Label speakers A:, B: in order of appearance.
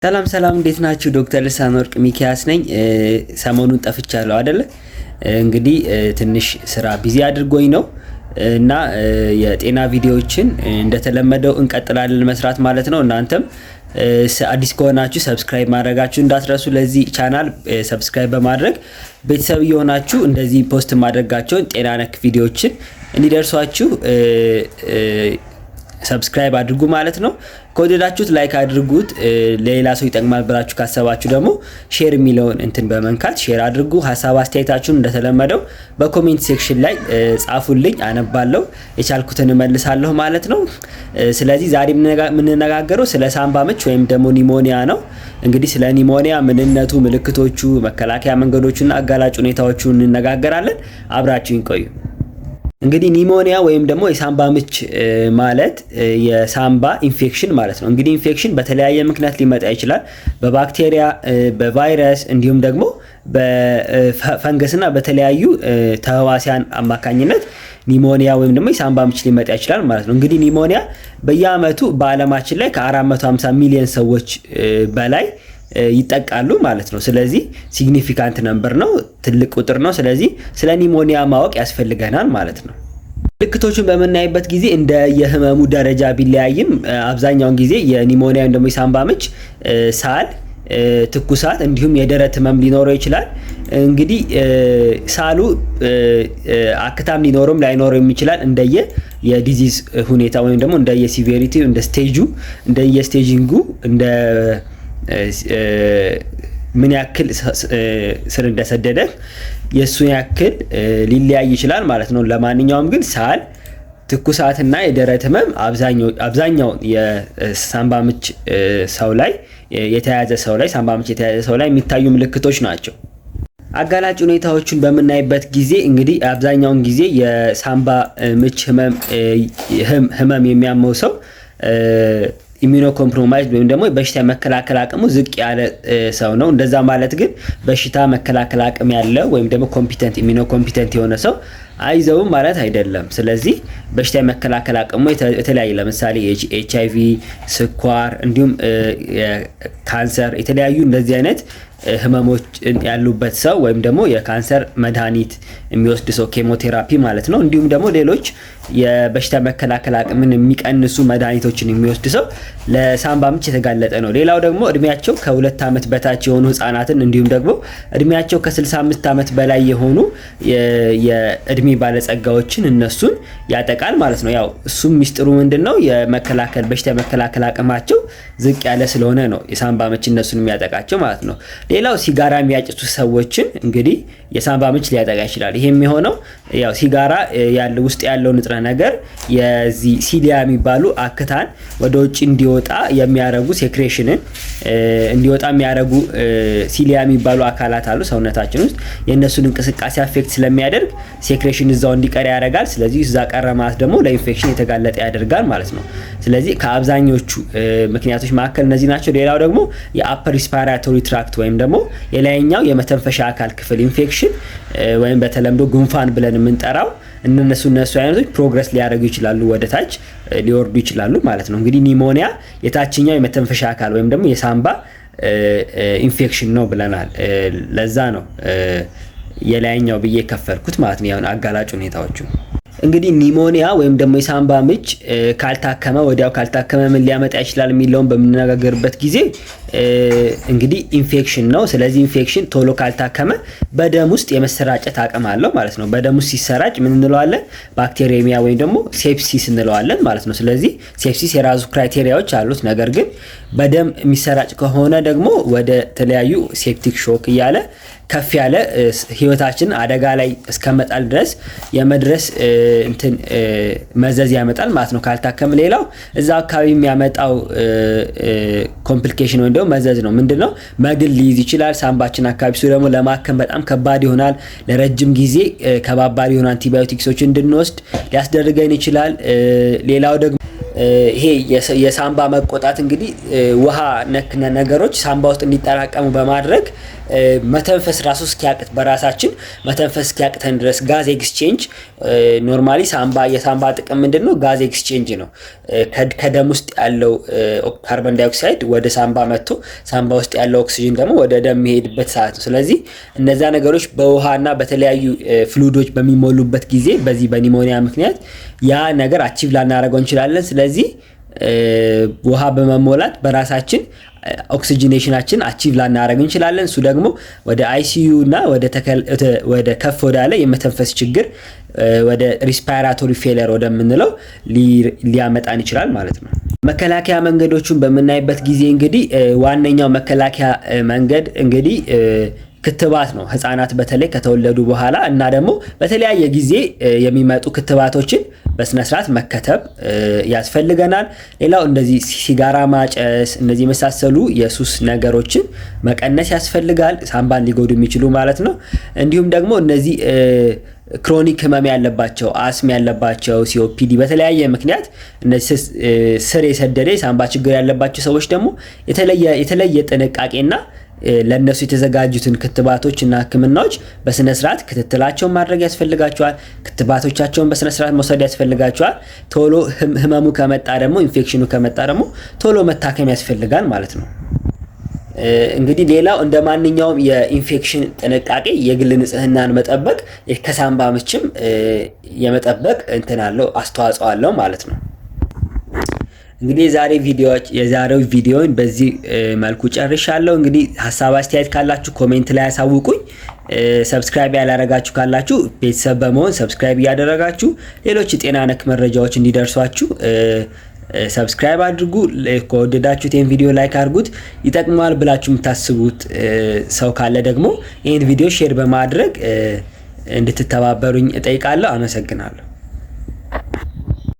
A: ሰላም ሰላም እንዴት ናችሁ? ዶክተር ልሳን ወርቅ ሚኪያስ ነኝ። ሰሞኑን ጠፍቻለሁ አይደለ? እንግዲህ ትንሽ ስራ ቢዚ አድርጎኝ ነው እና የጤና ቪዲዮዎችን እንደተለመደው እንቀጥላለን መስራት ማለት ነው። እናንተም አዲስ ከሆናችሁ ሰብስክራይብ ማድረጋችሁ እንዳትረሱ። ለዚህ ቻናል ሰብስክራይብ በማድረግ ቤተሰብ የሆናችሁ እንደዚህ ፖስት ማድረጋቸውን ጤና ነክ ቪዲዮዎችን እንዲደርሷችሁ ሰብስክራይብ አድርጉ ማለት ነው። ከወደዳችሁት ላይክ አድርጉት። ለሌላ ሰው ይጠቅማል ብላችሁ ካሰባችሁ ደግሞ ሼር የሚለውን እንትን በመንካት ሼር አድርጉ። ሀሳብ አስተያየታችሁን እንደተለመደው በኮሜንት ሴክሽን ላይ ጻፉልኝ፣ አነባለሁ፣ የቻልኩትን እመልሳለሁ ማለት ነው። ስለዚህ ዛሬ የምንነጋገረው ስለ ሳምባ ምች ወይም ደግሞ ኒሞኒያ ነው። እንግዲህ ስለ ኒሞኒያ ምንነቱ፣ ምልክቶቹ፣ መከላከያ መንገዶቹና አጋላጭ ሁኔታዎቹን እንነጋገራለን። አብራችሁን ቆዩ። እንግዲህ ኒሞኒያ ወይም ደግሞ የሳምባ ምች ማለት የሳምባ ኢንፌክሽን ማለት ነው። እንግዲህ ኢንፌክሽን በተለያየ ምክንያት ሊመጣ ይችላል። በባክቴሪያ፣ በቫይረስ እንዲሁም ደግሞ በፈንገስና በተለያዩ ተህዋሲያን አማካኝነት ኒሞኒያ ወይም ደግሞ የሳምባ ምች ሊመጣ ይችላል ማለት ነው። እንግዲህ ኒሞኒያ በየአመቱ በአለማችን ላይ ከ450 ሚሊዮን ሰዎች በላይ ይጠቃሉ ማለት ነው። ስለዚህ ሲግኒፊካንት ነምበር ነው፣ ትልቅ ቁጥር ነው። ስለዚህ ስለ ኒሞኒያ ማወቅ ያስፈልገናል ማለት ነው። ምልክቶቹን በምናይበት ጊዜ እንደ የህመሙ ደረጃ ቢለያይም አብዛኛውን ጊዜ የኒሞኒያ ወይም ደግሞ የሳምባ ምች ሳል፣ ትኩሳት እንዲሁም የደረት ህመም ሊኖረው ይችላል። እንግዲህ ሳሉ አክታም ሊኖረውም ላይኖረውም ይችላል እንደየ የዲዚዝ ሁኔታ ወይም ደግሞ እንደየ ሲቪሪቲ፣ እንደ ስቴጁ፣ እንደየ ስቴጂንጉ፣ እንደ ምን ያክል ስር እንደሰደደ የሱን ያክል ሊለያይ ይችላል ማለት ነው። ለማንኛውም ግን ሳል፣ ትኩሳትና የደረት ህመም አብዛኛው የሳምባ ምች ሰው ላይ የተያዘ ሰው ላይ ሳምባ ምች የተያዘ ሰው ላይ የሚታዩ ምልክቶች ናቸው። አጋላጭ ሁኔታዎችን በምናይበት ጊዜ እንግዲህ አብዛኛውን ጊዜ የሳምባ ምች ህመም የሚያመው ሰው ኢሚኖ ኮምፕሮማይዝድ ወይም ደግሞ በሽታ መከላከል አቅሙ ዝቅ ያለ ሰው ነው። እንደዛ ማለት ግን በሽታ መከላከል አቅም ያለው ወይም ደግሞ ኮምፒተንት ኢሚኖ ኮምፒተንት የሆነ ሰው አይዘውም ማለት አይደለም። ስለዚህ በሽታ መከላከል አቅሙ የተለያየ ለምሳሌ ኤችአይቪ፣ ስኳር እንዲሁም ካንሰር የተለያዩ እንደዚህ አይነት ህመሞች ያሉበት ሰው ወይም ደግሞ የካንሰር መድኃኒት የሚወስድ ሰው ኬሞቴራፒ ማለት ነው። እንዲሁም ደግሞ ሌሎች የበሽታ መከላከል አቅምን የሚቀንሱ መድኃኒቶችን የሚወስድ ሰው ለሳምባ ምች የተጋለጠ ነው። ሌላው ደግሞ እድሜያቸው ከ2 ዓመት በታች የሆኑ ህፃናትን እንዲሁም ደግሞ እድሜያቸው ከ65 ዓመት በላይ የሆኑ የእድሜ ባለጸጋዎችን እነሱን ያጠቃል ማለት ነው። ያው እሱም ሚስጥሩ ምንድነው? የመከላከል በሽታ መከላከል አቅማቸው ዝቅ ያለ ስለሆነ ነው የሳምባ ምች እነሱን የሚያጠቃቸው ማለት ነው። ሌላው ሲጋራ የሚያጭሱ ሰዎችን እንግዲህ የሳምባ ምች ሊያጠቃ ይችላል። ይሄ የሚሆነው ያው ሲጋራ ያለው ውስጥ ያለው ንጥረ ነገር የዚህ ሲሊያ የሚባሉ አክታን ወደ ውጭ እንዲወጣ የሚያረጉ ሴክሬሽንን እንዲወጣ የሚያረጉ ሲሊያ የሚባሉ አካላት አሉ ሰውነታችን ውስጥ። የእነሱን እንቅስቃሴ አፌክት ስለሚያደርግ ሴክሬሽን እዛው እንዲቀር ያደርጋል። ስለዚህ እዛ ቀረ ማለት ደግሞ ለኢንፌክሽን የተጋለጠ ያደርጋል ማለት ነው። ስለዚህ ከአብዛኞቹ ምክንያቶች መካከል እነዚህ ናቸው። ሌላው ደግሞ የአፐር ሪስፓራቶሪ ትራክት ወይም ደግሞ የላይኛው የመተንፈሻ አካል ክፍል ኢንፌክሽን ወይም በተለምዶ ጉንፋን ብለን የምንጠራው እነሱ አይነቶች ፕሮግረስ ሊያደርጉ ይችላሉ፣ ወደ ታች ሊወርዱ ይችላሉ ማለት ነው። እንግዲህ ኒሞኒያ የታችኛው የመተንፈሻ አካል ወይም ደግሞ የሳምባ ኢንፌክሽን ነው ብለናል። ለዛ ነው የላይኛው ብዬ ከፈልኩት ማለት ነው። አጋላጭ ሁኔታዎቹ እንግዲህ ኒሞኒያ ወይም ደግሞ የሳምባ ምች ካልታከመ ወዲያው ካልታከመ ምን ሊያመጣ ይችላል የሚለውን በምንነጋገርበት ጊዜ እንግዲህ ኢንፌክሽን ነው። ስለዚህ ኢንፌክሽን ቶሎ ካልታከመ በደም ውስጥ የመሰራጨት አቅም አለው ማለት ነው። በደም ውስጥ ሲሰራጭ ምን እንለዋለን? ባክቴሪየሚያ ወይም ደግሞ ሴፕሲስ እንለዋለን ማለት ነው። ስለዚህ ሴፕሲስ የራሱ ክራይቴሪያዎች አሉት። ነገር ግን በደም የሚሰራጭ ከሆነ ደግሞ ወደ ተለያዩ ሴፕቲክ ሾክ እያለ ከፍ ያለ ህይወታችን አደጋ ላይ እስከመጣል ድረስ የመድረስ መዘዝ ያመጣል ማለት ነው ካልታከም። ሌላው እዛ አካባቢ የሚያመጣው ኮምፕሊኬሽን ወይም ደግሞ መዘዝ ነው። ምንድነው? መግል ሊይዝ ይችላል ሳምባችን አካባቢ። እሱ ደግሞ ለማከም በጣም ከባድ ይሆናል። ለረጅም ጊዜ ከባባድ የሆኑ አንቲባዮቲክሶችን እንድንወስድ ሊያስደርገን ይችላል። ሌላው ደግሞ ይሄ የሳምባ መቆጣት እንግዲህ ውሃ ነክ ነገሮች ሳምባ ውስጥ እንዲጠራቀሙ በማድረግ መተንፈስ ራሱ እስኪያቅት በራሳችን መተንፈስ እስኪያቅተን ድረስ ጋዝ ኤክስቼንጅ ኖርማሊ የሳምባ ጥቅም ምንድነው? ጋዝ ኤክስቼንጅ ነው። ከደም ውስጥ ያለው ካርቦን ዳይኦክሳይድ ወደ ሳምባ መጥቶ ሳምባ ውስጥ ያለው ኦክሲጅን ደግሞ ወደ ደም የሚሄድበት ሰዓት ነው። ስለዚህ እነዛ ነገሮች በውሃና በተለያዩ ፍሉዶች በሚሞሉበት ጊዜ በዚህ በኒሞኒያ ምክንያት ያ ነገር አቺቭ ላናደርገው እንችላለን። ስለዚህ ውሃ በመሞላት በራሳችን ኦክሲጂኔሽናችን አቺቭ ላናደርግ እንችላለን። እሱ ደግሞ ወደ አይሲዩ እና ወደ ከፍ ወዳለ የመተንፈስ ችግር ወደ ሪስፓይራቶሪ ፌለር ወደምንለው ሊያመጣን ይችላል ማለት ነው። መከላከያ መንገዶችን በምናይበት ጊዜ እንግዲህ ዋነኛው መከላከያ መንገድ እንግዲህ ክትባት ነው። ህፃናት በተለይ ከተወለዱ በኋላ እና ደግሞ በተለያየ ጊዜ የሚመጡ ክትባቶችን በስነ ስርዓት መከተብ ያስፈልገናል። ሌላው እንደዚህ ሲጋራ ማጨስ፣ እነዚህ የመሳሰሉ የሱስ ነገሮችን መቀነስ ያስፈልጋል፣ ሳምባን ሊጎዱ የሚችሉ ማለት ነው። እንዲሁም ደግሞ እነዚህ ክሮኒክ ህመም ያለባቸው፣ አስም ያለባቸው፣ ሲኦፒዲ በተለያየ ምክንያት እነዚህ ስር የሰደደ የሳምባ ችግር ያለባቸው ሰዎች ደግሞ የተለየ ጥንቃቄና ለነሱ የተዘጋጁትን ክትባቶች እና ህክምናዎች በስነ ስርዓት ክትትላቸውን ማድረግ ያስፈልጋቸዋል። ክትባቶቻቸውን በስነ ስርዓት መውሰድ ያስፈልጋቸዋል። ቶሎ ህመሙ ከመጣ ደግሞ ኢንፌክሽኑ ከመጣ ደግሞ ቶሎ መታከም ያስፈልጋል ማለት ነው። እንግዲህ ሌላው እንደ ማንኛውም የኢንፌክሽን ጥንቃቄ የግል ንጽህናን መጠበቅ ከሳምባ ምችም የመጠበቅ አስተዋጽኦ አለው ማለት ነው። እንግዲህ የዛሬው ቪዲዮን በዚህ መልኩ ጨርሻለሁ። እንግዲህ ሐሳብ አስተያየት ካላችሁ ኮሜንት ላይ ያሳውቁኝ። ሰብስክራይብ ያላደረጋችሁ ካላችሁ ቤተሰብ በመሆን ሰብስክራይብ ያደረጋችሁ ሌሎች የጤና ነክ መረጃዎች እንዲደርሷችሁ ሰብስክራይብ አድርጉ። ከወደዳችሁት ይሄን ቪዲዮ ላይክ አድርጉት። ይጠቅማል ብላችሁ የምታስቡት ሰው ካለ ደግሞ ይሄን ቪዲዮ ሼር በማድረግ እንድትተባበሩኝ እጠይቃለሁ። አመሰግናለሁ።